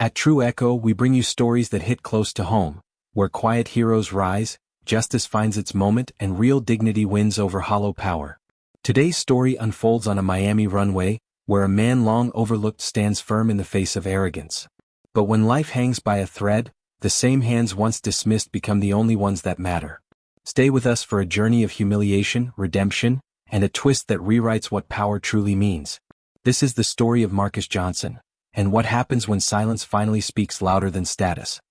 At True Echo, we bring you stories that hit close to home, where quiet heroes rise, justice finds its moment, and real dignity wins over hollow power. Today's story unfolds on a Miami runway, where a man long overlooked stands firm in the face of arrogance. But when life hangs by a thread, the same hands once dismissed become the only ones that matter. Stay with us for a journey of humiliation, redemption, and a twist that rewrites what power truly means. This is the story of Marcus Johnson, and what happens when silence finally speaks louder than status.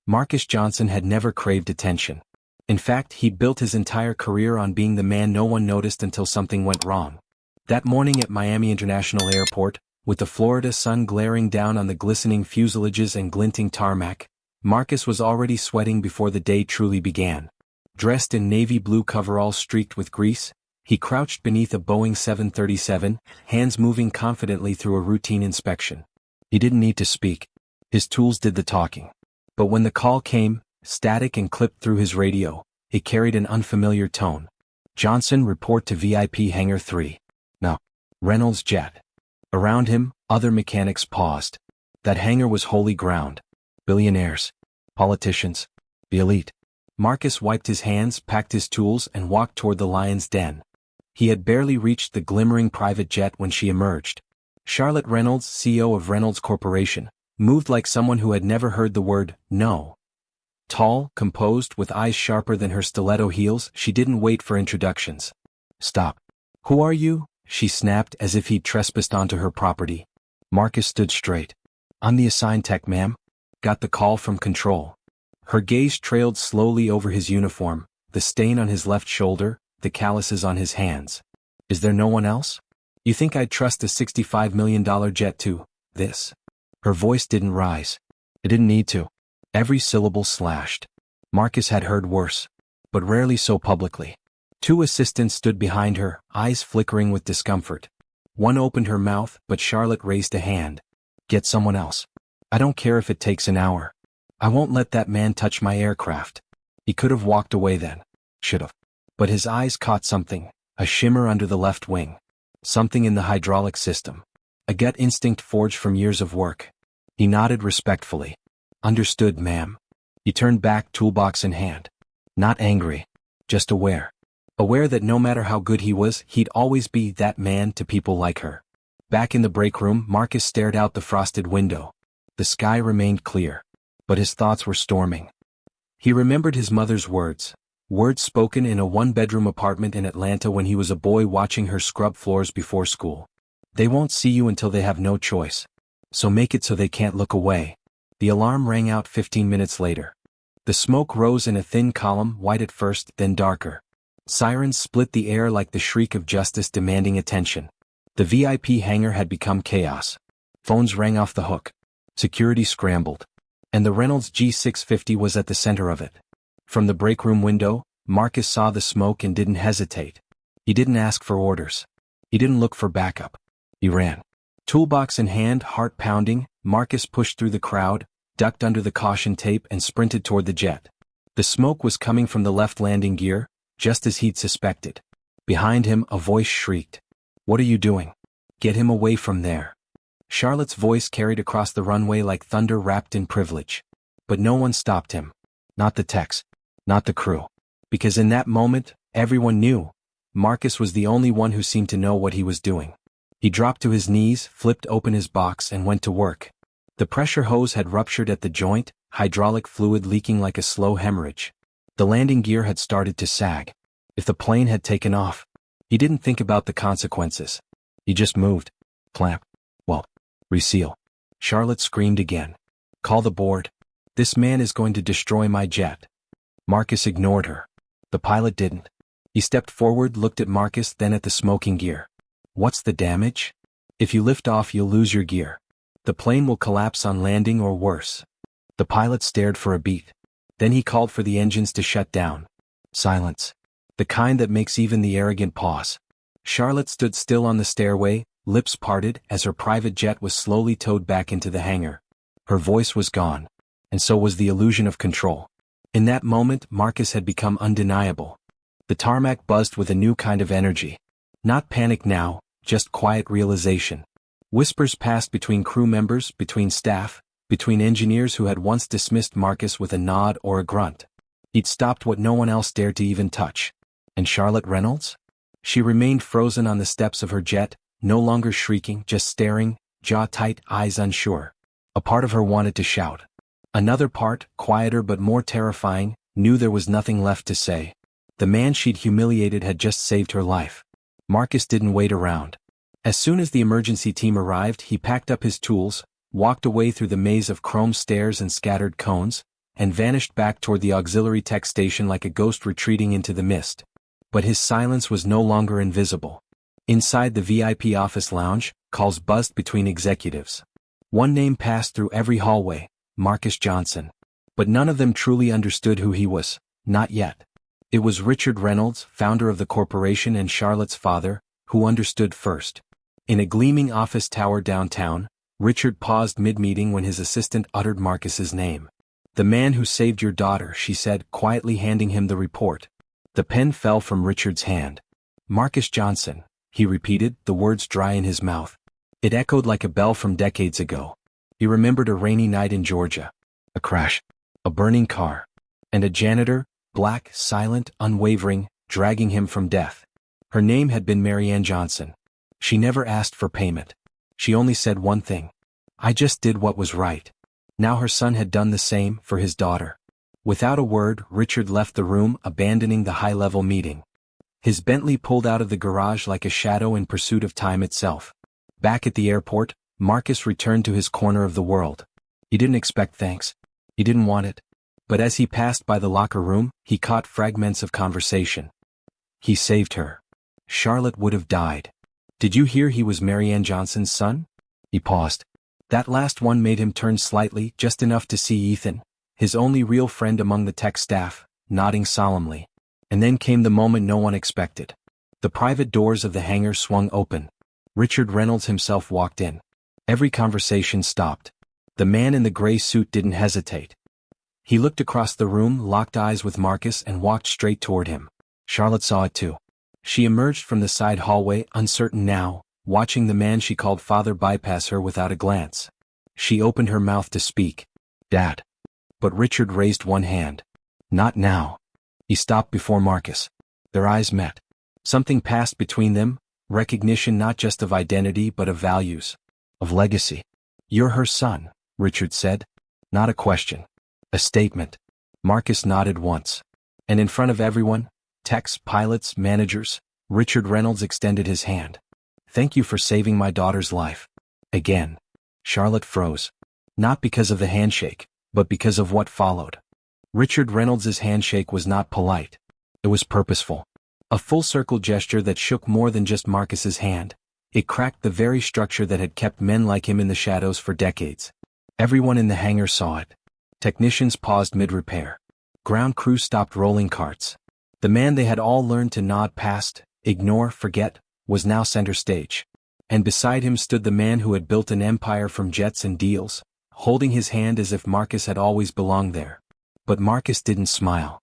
Marcus Johnson had never craved attention. In fact, he built his entire career on being the man no one noticed until something went wrong. That morning at Miami International Airport, with the Florida sun glaring down on the glistening fuselages and glinting tarmac, Marcus was already sweating before the day truly began. Dressed in navy blue coveralls streaked with grease, he crouched beneath a Boeing 737, hands moving confidently through a routine inspection. He didn't need to speak. His tools did the talking. But when the call came, static and clipped through his radio, it carried an unfamiliar tone. Johnson, report to VIP Hangar 3. No. Reynolds jet. Around him, other mechanics paused. That hangar was holy ground. Billionaires. Politicians. The elite. Marcus wiped his hands, packed his tools, and walked toward the lion's den. He had barely reached the glimmering private jet when she emerged. Charlotte Reynolds, CEO of Reynolds Corporation, moved like someone who had never heard the word no. Tall, composed, with eyes sharper than her stiletto heels, she didn't wait for introductions. Stop. Who are you? She snapped as if he'd trespassed onto her property. Marcus stood straight. I'm the assigned tech, ma'am. Got the call from control. Her gaze trailed slowly over his uniform, the stain on his left shoulder, the calluses on his hands. Is there no one else? You think I'd trust a $65 million jet to this? Her voice didn't rise. It didn't need to. Every syllable slashed. Marcus had heard worse, but rarely so publicly. Two assistants stood behind her, eyes flickering with discomfort. One opened her mouth, but Charlotte raised a hand. Get someone else. I don't care if it takes an hour. I won't let that man touch my aircraft. He could have walked away then. Should have. But his eyes caught something, a shimmer under the left wing. Something in the hydraulic system. A gut instinct forged from years of work. He nodded respectfully. Understood, ma'am. He turned back, toolbox in hand. Not angry. Just aware. Aware that no matter how good he was, he'd always be that man to people like her. Back in the break room, Marcus stared out the frosted window. The sky remained clear. But his thoughts were storming. He remembered his mother's words. Words spoken in a one-bedroom apartment in Atlanta when he was a boy watching her scrub floors before school. They won't see you until they have no choice. So make it so they can't look away. The alarm rang out 15 minutes later. The smoke rose in a thin column, white at first, then darker. Sirens split the air like the shriek of justice demanding attention. The VIP hangar had become chaos. Phones rang off the hook. Security scrambled. And the Reynolds G650 was at the center of it. From the break room window, Marcus saw the smoke and didn't hesitate. He didn't ask for orders. He didn't look for backup. He ran. Toolbox in hand, heart pounding, Marcus pushed through the crowd, ducked under the caution tape and sprinted toward the jet. The smoke was coming from the left landing gear, just as he'd suspected. Behind him, a voice shrieked. What are you doing? Get him away from there. Charlotte's voice carried across the runway like thunder wrapped in privilege. But no one stopped him. Not the techs. Not the crew. Because in that moment, everyone knew. Marcus was the only one who seemed to know what he was doing. He dropped to his knees, flipped open his box and went to work. The pressure hose had ruptured at the joint, hydraulic fluid leaking like a slow hemorrhage. The landing gear had started to sag. If the plane had taken off, he didn't think about the consequences. He just moved. Clamp. Well, reseal. Charlotte screamed again. Call the board. This man is going to destroy my jet. Marcus ignored her. The pilot didn't. He stepped forward, looked at Marcus, then at the smoking gear. What's the damage? If you lift off, you'll lose your gear. The plane will collapse on landing or worse. The pilot stared for a beat. Then he called for the engines to shut down. Silence. The kind that makes even the arrogant pause. Charlotte stood still on the stairway, lips parted, as her private jet was slowly towed back into the hangar. Her voice was gone. And so was the illusion of control. In that moment, Marcus had become undeniable. The tarmac buzzed with a new kind of energy. Not panic now, just quiet realization. Whispers passed between crew members, between staff, between engineers who had once dismissed Marcus with a nod or a grunt. He'd stopped what no one else dared to even touch. And Charlotte Reynolds? She remained frozen on the steps of her jet, no longer shrieking, just staring, jaw tight, eyes unsure. A part of her wanted to shout. Another part, quieter but more terrifying, knew there was nothing left to say. The man she'd humiliated had just saved her life. Marcus didn't wait around. As soon as the emergency team arrived, he packed up his tools, walked away through the maze of chrome stairs and scattered cones, and vanished back toward the auxiliary tech station like a ghost retreating into the mist. But his silence was no longer invisible. Inside the VIP office lounge, calls buzzed between executives. One name passed through every hallway, Marcus Johnson. But none of them truly understood who he was, not yet. It was Richard Reynolds, founder of the corporation and Charlotte's father, who understood first. In a gleaming office tower downtown, Richard paused mid-meeting when his assistant uttered Marcus's name. "The man who saved your daughter," she said, quietly handing him the report. The pen fell from Richard's hand. "Marcus Johnson," he repeated, the words dry in his mouth. It echoed like a bell from decades ago. He remembered a rainy night in Georgia. A crash. A burning car. And a janitor, black, silent, unwavering, dragging him from death. Her name had been Mary Ann Johnson. She never asked for payment. She only said one thing. "I just did what was right." Now her son had done the same for his daughter. Without a word, Richard left the room, abandoning the high-level meeting. His Bentley pulled out of the garage like a shadow in pursuit of time itself. Back at the airport, Marcus returned to his corner of the world. He didn't expect thanks. He didn't want it. But as he passed by the locker room, he caught fragments of conversation. He saved her. Charlotte would have died. "Did you hear he was Mary Ann Johnson's son?" He paused. That last one made him turn slightly, just enough to see Ethan, his only real friend among the tech staff, nodding solemnly. And then came the moment no one expected. The private doors of the hangar swung open. Richard Reynolds himself walked in. Every conversation stopped. The man in the gray suit didn't hesitate. He looked across the room, locked eyes with Marcus, and walked straight toward him. Charlotte saw it too. She emerged from the side hallway, uncertain now, watching the man she called father bypass her without a glance. She opened her mouth to speak. "Dad." But Richard raised one hand. "Not now." He stopped before Marcus. Their eyes met. Something passed between them, recognition not just of identity but of values. Of legacy. "You're her son," Richard said. Not a question. A statement. Marcus nodded once. And in front of everyone, techs, pilots, managers, Richard Reynolds extended his hand. "Thank you for saving my daughter's life." Again. Charlotte froze. Not because of the handshake, but because of what followed. Richard Reynolds's handshake was not polite. It was purposeful. A full-circle gesture that shook more than just Marcus's hand. It cracked the very structure that had kept men like him in the shadows for decades. Everyone in the hangar saw it. Technicians paused mid-repair. Ground crew stopped rolling carts. The man they had all learned to nod past, ignore, forget, was now center stage. And beside him stood the man who had built an empire from jets and deals, holding his hand as if Marcus had always belonged there. But Marcus didn't smile.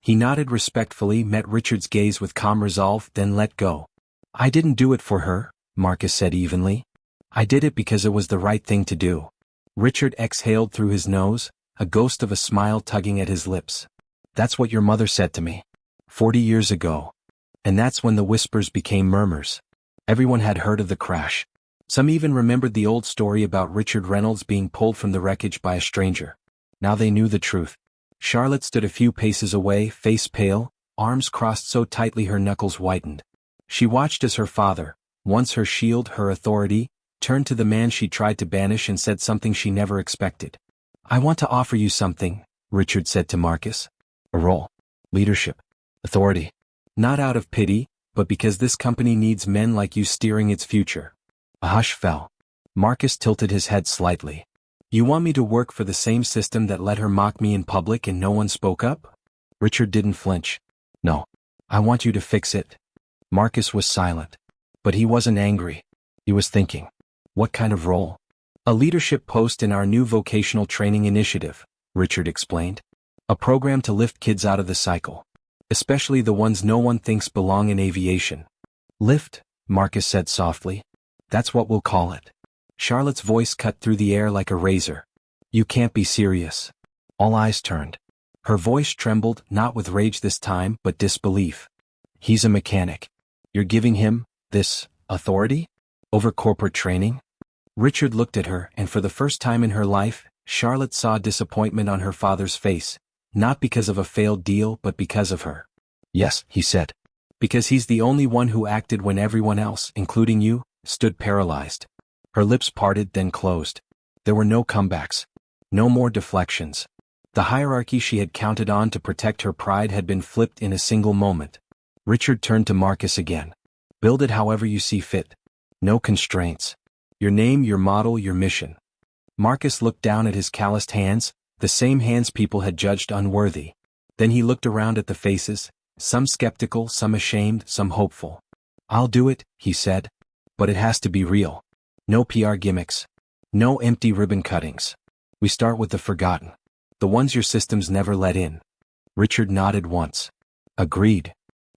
He nodded respectfully, met Richard's gaze with calm resolve, then let go. "I didn't do it for her," Marcus said evenly. "I did it because it was the right thing to do." Richard exhaled through his nose, a ghost of a smile tugging at his lips. "That's what your mother said to me. 40 years ago." And that's when the whispers became murmurs. Everyone had heard of the crash. Some even remembered the old story about Richard Reynolds being pulled from the wreckage by a stranger. Now they knew the truth. Charlotte stood a few paces away, face pale, arms crossed so tightly her knuckles whitened. She watched as her father, once her shield, her authority, turned to the man she tried to banish and said something she never expected. "I want to offer you something," Richard said to Marcus. "A role. Leadership. Authority. Not out of pity, but because this company needs men like you steering its future." A hush fell. Marcus tilted his head slightly. "You want me to work for the same system that let her mock me in public and no one spoke up?" Richard didn't flinch. "No. I want you to fix it." Marcus was silent. But he wasn't angry. He was thinking. What kind of role? "A leadership post in our new vocational training initiative," Richard explained. "A program to lift kids out of the cycle. Especially the ones no one thinks belong in aviation." "Lift," Marcus said softly. "That's what we'll call it." Charlotte's voice cut through the air like a razor. You can't be serious. All eyes turned. Her voice trembled, not with rage this time, but disbelief. He's a mechanic. You're giving him this authority? Over corporate training? Richard looked at her, and for the first time in her life, Charlotte saw disappointment on her father's face, not because of a failed deal but because of her. Yes, he said. Because he's the only one who acted when everyone else, including you, stood paralyzed. Her lips parted then closed. There were no comebacks. No more deflections. The hierarchy she had counted on to protect her pride had been flipped in a single moment. Richard turned to Marcus again. Build it however you see fit. No constraints. Your name, your model, your mission. Marcus looked down at his calloused hands, the same hands people had judged unworthy. Then he looked around at the faces, some skeptical, some ashamed, some hopeful. I'll do it, he said. But it has to be real. No PR gimmicks. No empty ribbon cuttings. We start with the forgotten. The ones your systems never let in. Richard nodded once. Agreed.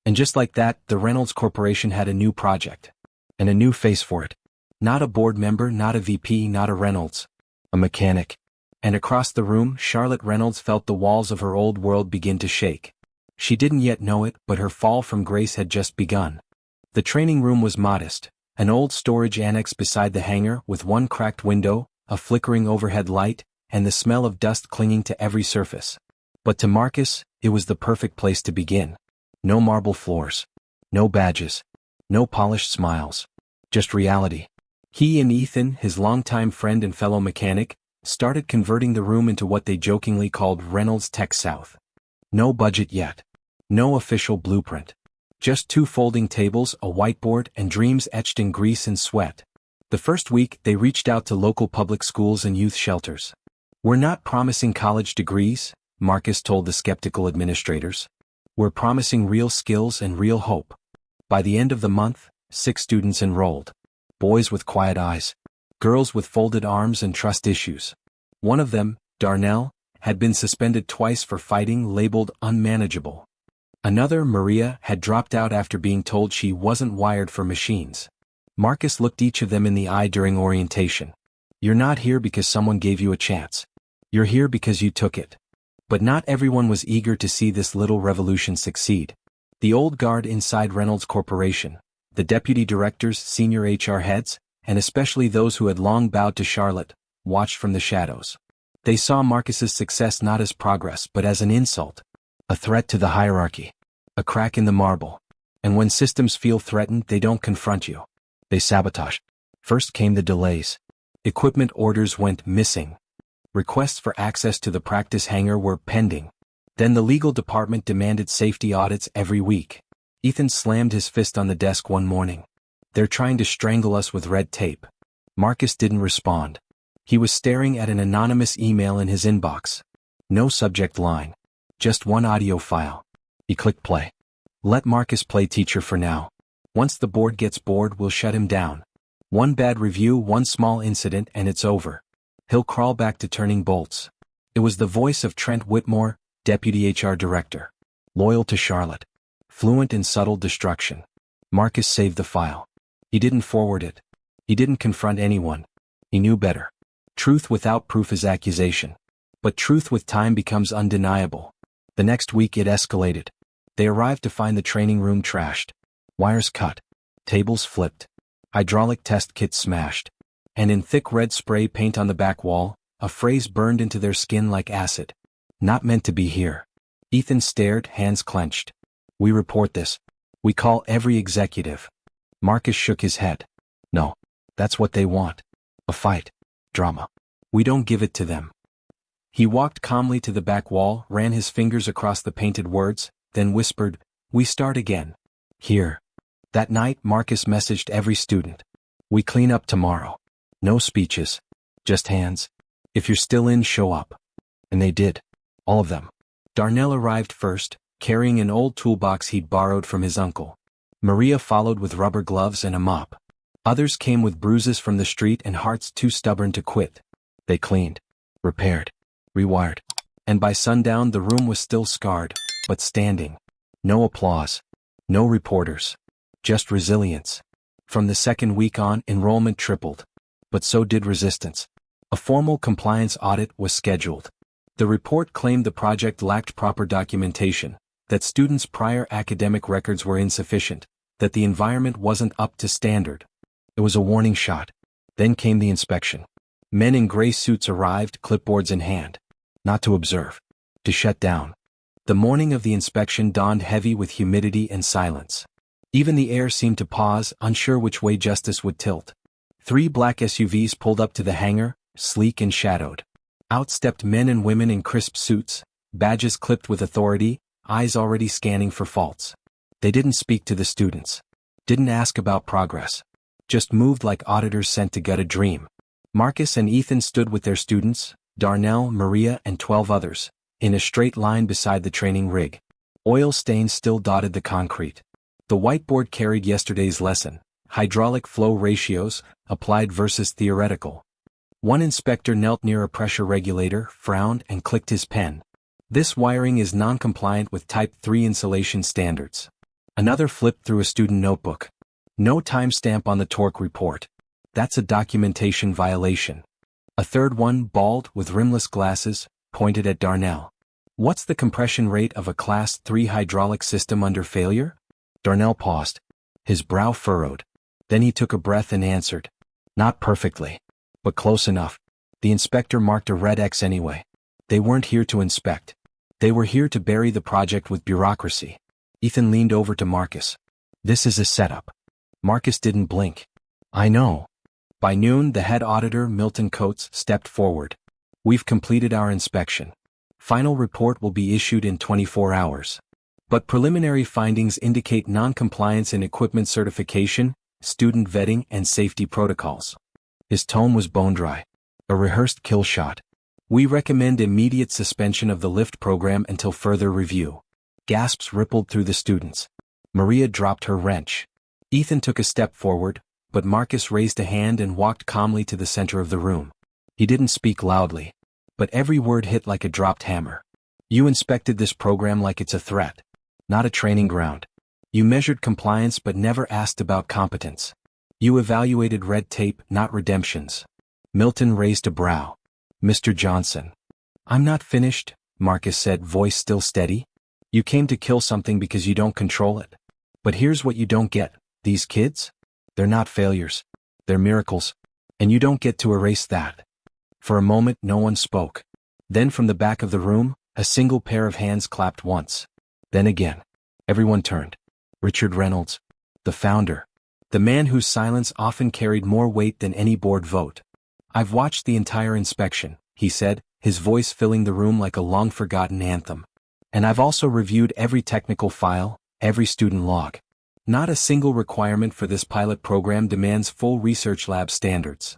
And just like that, the Reynolds Corporation had a new project. And a new face for it. Not a board member, not a VP, not a Reynolds. A mechanic. And across the room, Charlotte Reynolds felt the walls of her old world begin to shake. She didn't yet know it, but her fall from grace had just begun. The training room was modest. An old storage annex beside the hangar with one cracked window, a flickering overhead light, and the smell of dust clinging to every surface. But to Marcus, it was the perfect place to begin. No marble floors. No badges. No polished smiles. Just reality. He and Ethan, his longtime friend and fellow mechanic, started converting the room into what they jokingly called Reynolds Tech South. No budget yet. No official blueprint. Just 2 folding tables, a whiteboard, and dreams etched in grease and sweat. The first week, they reached out to local public schools and youth shelters. We're not promising college degrees, Marcus told the skeptical administrators. We're promising real skills and real hope. By the end of the month, 6 students enrolled. Boys with quiet eyes. Girls with folded arms and trust issues. One of them, Darnell, had been suspended twice for fighting, labeled unmanageable. Another, Maria, had dropped out after being told she wasn't wired for machines. Marcus looked each of them in the eye during orientation. You're not here because someone gave you a chance. You're here because you took it. But not everyone was eager to see this little revolution succeed. The old guard inside Reynolds Corporation, the deputy directors, senior HR heads, and especially those who had long bowed to Charlotte, watched from the shadows. They saw Marcus's success not as progress but as an insult, a threat to the hierarchy, a crack in the marble. And when systems feel threatened, they don't confront you. They sabotage. First came the delays. Equipment orders went missing. Requests for access to the practice hangar were pending. Then the legal department demanded safety audits every week. Ethan slammed his fist on the desk one morning. They're trying to strangle us with red tape. Marcus didn't respond. He was staring at an anonymous email in his inbox. No subject line. Just one audio file. He clicked play. Let Marcus play teacher for now. Once the board gets bored, we'll shut him down. One bad review, one small incident, and it's over. He'll crawl back to turning bolts. It was the voice of Trent Whitmore, deputy HR director. Loyal to Charlotte. Fluent in subtle destruction. Marcus saved the file. He didn't forward it. He didn't confront anyone. He knew better. Truth without proof is accusation. But truth with time becomes undeniable. The next week it escalated. They arrived to find the training room trashed. Wires cut. Tables flipped. Hydraulic test kits smashed. And in thick red spray paint on the back wall, a phrase burned into their skin like acid. Not meant to be here. Ethan stared, hands clenched. We report this. We call every executive. Marcus shook his head. No. That's what they want. A fight. Drama. We don't give it to them. He walked calmly to the back wall, ran his fingers across the painted words, then whispered, We start again. Here. That night, Marcus messaged every student. We clean up tomorrow. No speeches. Just hands. If you're still in, show up. And they did. All of them. Darnell arrived first, carrying an old toolbox he'd borrowed from his uncle. Maria followed with rubber gloves and a mop. Others came with bruises from the street and hearts too stubborn to quit. They cleaned. Repaired. Rewired. And by sundown the room was still scarred, but standing. No applause. No reporters. Just resilience. From the second week on, enrollment tripled. But so did resistance. A formal compliance audit was scheduled. The report claimed the project lacked proper documentation, that students' prior academic records were insufficient, that the environment wasn't up to standard. It was a warning shot. Then came the inspection. Men in gray suits arrived, clipboards in hand. Not to observe. To shut down. The morning of the inspection dawned heavy with humidity and silence. Even the air seemed to pause, unsure which way justice would tilt. 3 black SUVs pulled up to the hangar, sleek and shadowed. Out stepped men and women in crisp suits, badges clipped with authority, eyes already scanning for faults. They didn't speak to the students. Didn't ask about progress. Just moved like auditors sent to gut a dream. Marcus and Ethan stood with their students, Darnell, Maria and 12 others, in a straight line beside the training rig. Oil stains still dotted the concrete. The whiteboard carried yesterday's lesson, hydraulic flow ratios, applied versus theoretical. One inspector knelt near a pressure regulator, frowned and clicked his pen. This wiring is non-compliant with Type 3 insulation standards. Another flipped through a student notebook. No timestamp on the torque report. That's a documentation violation. A third one, bald, with rimless glasses, pointed at Darnell. What's the compression rate of a Class 3 hydraulic system under failure? Darnell paused. His brow furrowed. Then he took a breath and answered. Not perfectly. But close enough. The inspector marked a red X anyway. They weren't here to inspect. They were here to bury the project with bureaucracy. Ethan leaned over to Marcus. This is a setup. Marcus didn't blink. I know. By noon, the head auditor, Milton Coates, stepped forward. We've completed our inspection. Final report will be issued in 24 hours. But preliminary findings indicate non-compliance in equipment certification, student vetting, and safety protocols. His tone was bone-dry. A rehearsed kill shot. We recommend immediate suspension of the lift program until further review. Gasps rippled through the students. Maria dropped her wrench. Ethan took a step forward, but Marcus raised a hand and walked calmly to the center of the room. He didn't speak loudly, but every word hit like a dropped hammer. You inspected this program like it's a threat, not a training ground. You measured compliance but never asked about competence. You evaluated red tape, not redemptions. Milton raised a brow. Mr. Johnson. I'm not finished, Marcus said, voice still steady. You came to kill something because you don't control it. But here's what you don't get. These kids? They're not failures. They're miracles. And you don't get to erase that. For a moment, no one spoke. Then from the back of the room, a single pair of hands clapped once. Then again. Everyone turned. Richard Reynolds. The founder. The man whose silence often carried more weight than any board vote. I've watched the entire inspection, he said, his voice filling the room like a long-forgotten anthem. And I've also reviewed every technical file, every student log. Not a single requirement for this pilot program demands full research lab standards.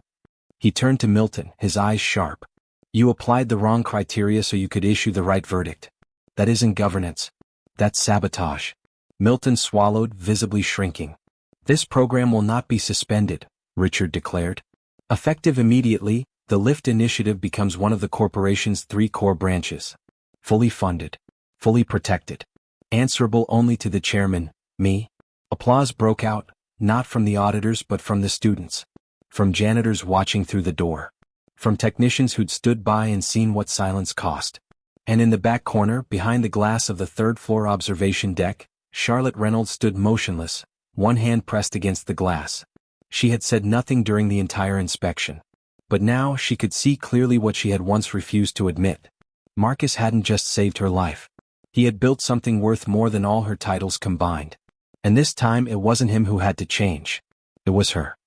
He turned to Milton, his eyes sharp. You applied the wrong criteria so you could issue the right verdict. That isn't governance. That's sabotage. Milton swallowed, visibly shrinking. This program will not be suspended, Richard declared. Effective immediately, the LIFT initiative becomes one of the corporation's 3 core branches. Fully funded. Fully protected. Answerable only to the chairman, me. Applause broke out, not from the auditors but from the students. From janitors watching through the door. From technicians who'd stood by and seen what silence cost. And in the back corner, behind the glass of the 3rd floor observation deck, Charlotte Reynolds stood motionless, one hand pressed against the glass. She had said nothing during the entire inspection. But now she could see clearly what she had once refused to admit. Marcus hadn't just saved her life. He had built something worth more than all her titles combined. And this time it wasn't him who had to change. It was her.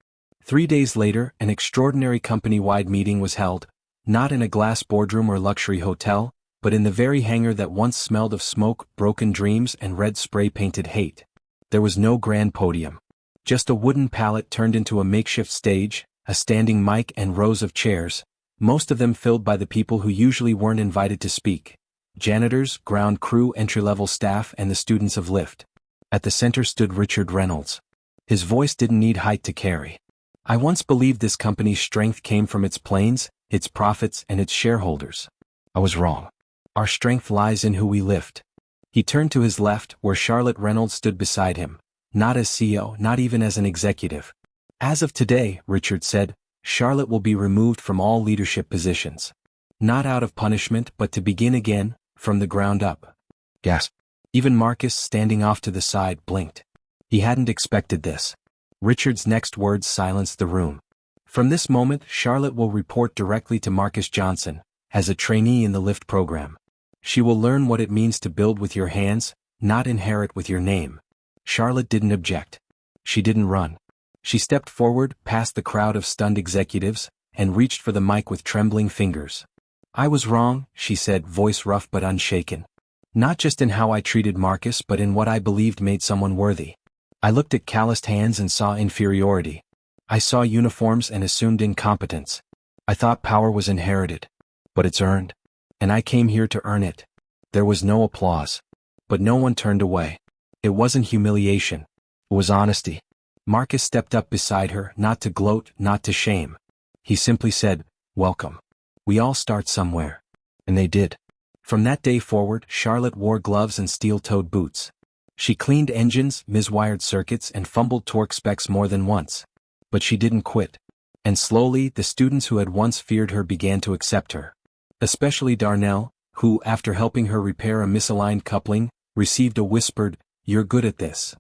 3 days later, an extraordinary company-wide meeting was held, not in a glass boardroom or luxury hotel, but in the very hangar that once smelled of smoke, broken dreams, and red spray-painted hate. There was no grand podium. Just a wooden pallet turned into a makeshift stage, a standing mic and rows of chairs, most of them filled by the people who usually weren't invited to speak. Janitors, ground crew, entry-level staff, and the students of LIFT. At the center stood Richard Reynolds. His voice didn't need height to carry. I once believed this company's strength came from its planes, its profits, and its shareholders. I was wrong. Our strength lies in who we lift. He turned to his left, where Charlotte Reynolds stood beside him. Not as CEO, not even as an executive. As of today, Richard said, Charlotte will be removed from all leadership positions. Not out of punishment but to begin again, from the ground up. Gasp. Even Marcus, standing off to the side, blinked. He hadn't expected this. Richard's next words silenced the room. From this moment, Charlotte will report directly to Marcus Johnson, as a trainee in the lift program. She will learn what it means to build with your hands, not inherit with your name. Charlotte didn't object. She didn't run. She stepped forward, past the crowd of stunned executives, and reached for the mic with trembling fingers. "I was wrong," she said, voice rough but unshaken. "Not just in how I treated Marcus but in what I believed made someone worthy. I looked at calloused hands and saw inferiority. I saw uniforms and assumed incompetence. I thought power was inherited. But it's earned. And I came here to earn it." There was no applause. But no one turned away. It wasn't humiliation. It was honesty. Marcus stepped up beside her, not to gloat, not to shame. He simply said, "Welcome. We all start somewhere." And they did. From that day forward, Charlotte wore gloves and steel-toed boots. She cleaned engines, miswired circuits, and fumbled torque specs more than once. But she didn't quit. And slowly, the students who had once feared her began to accept her. Especially Darnell, who, after helping her repair a misaligned coupling, received a whispered, "You're good at this."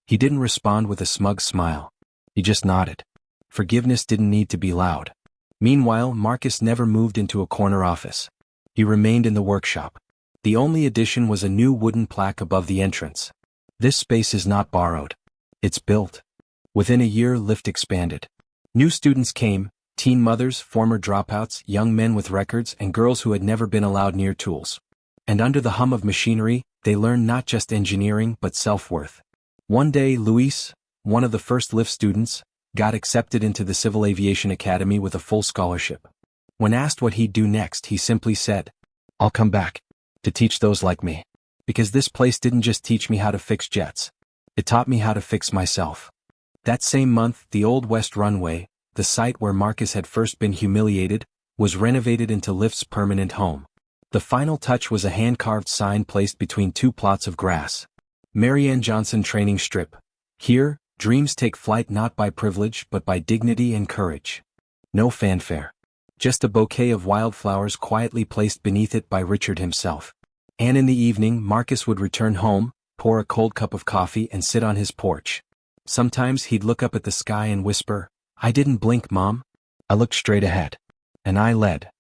He didn't respond with a smug smile. He just nodded. Forgiveness didn't need to be loud. Meanwhile, Marcus never moved into a corner office. He remained in the workshop. The only addition was a new wooden plaque above the entrance. "This space is not borrowed. It's built." Within a year, Lift expanded. New students came, teen mothers, former dropouts, young men with records, and girls who had never been allowed near tools. And under the hum of machinery, they learned not just engineering but self-worth. One day, Luis, one of the first Lift students, got accepted into the Civil Aviation Academy with a full scholarship. When asked what he'd do next, he simply said, "I'll come back. To teach those like me. Because this place didn't just teach me how to fix jets. It taught me how to fix myself." That same month, the old West Runway, the site where Marcus had first been humiliated, was renovated into Lift's permanent home. The final touch was a hand-carved sign placed between two plots of grass. "Marianne Johnson Training Strip. Here, dreams take flight not by privilege but by dignity and courage." No fanfare. Just a bouquet of wildflowers quietly placed beneath it by Richard himself. And in the evening, Marcus would return home, pour a cold cup of coffee and sit on his porch. Sometimes he'd look up at the sky and whisper, "I didn't blink, Mom. I looked straight ahead. And I led."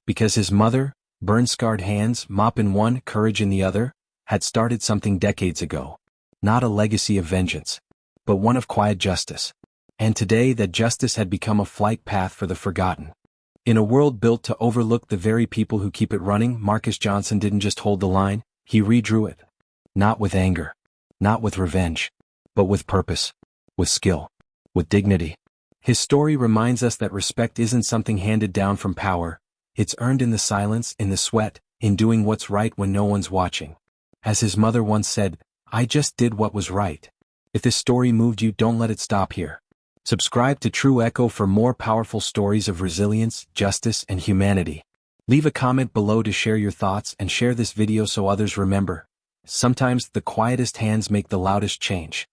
Because his mother, burn-scarred hands, mop in one, courage in the other, had started something decades ago. Not a legacy of vengeance, but one of quiet justice. And today that justice had become a flight path for the forgotten. In a world built to overlook the very people who keep it running, Marcus Johnson didn't just hold the line, he redrew it. Not with anger. Not with revenge. But with purpose. With skill. With dignity. His story reminds us that respect isn't something handed down from power. It's earned in the silence, in the sweat, in doing what's right when no one's watching. As his mother once said, "I just did what was right." If this story moved you, don't let it stop here. Subscribe to True Echo for more powerful stories of resilience, justice, and humanity. Leave a comment below to share your thoughts and share this video so others remember. Sometimes the quietest hands make the loudest change.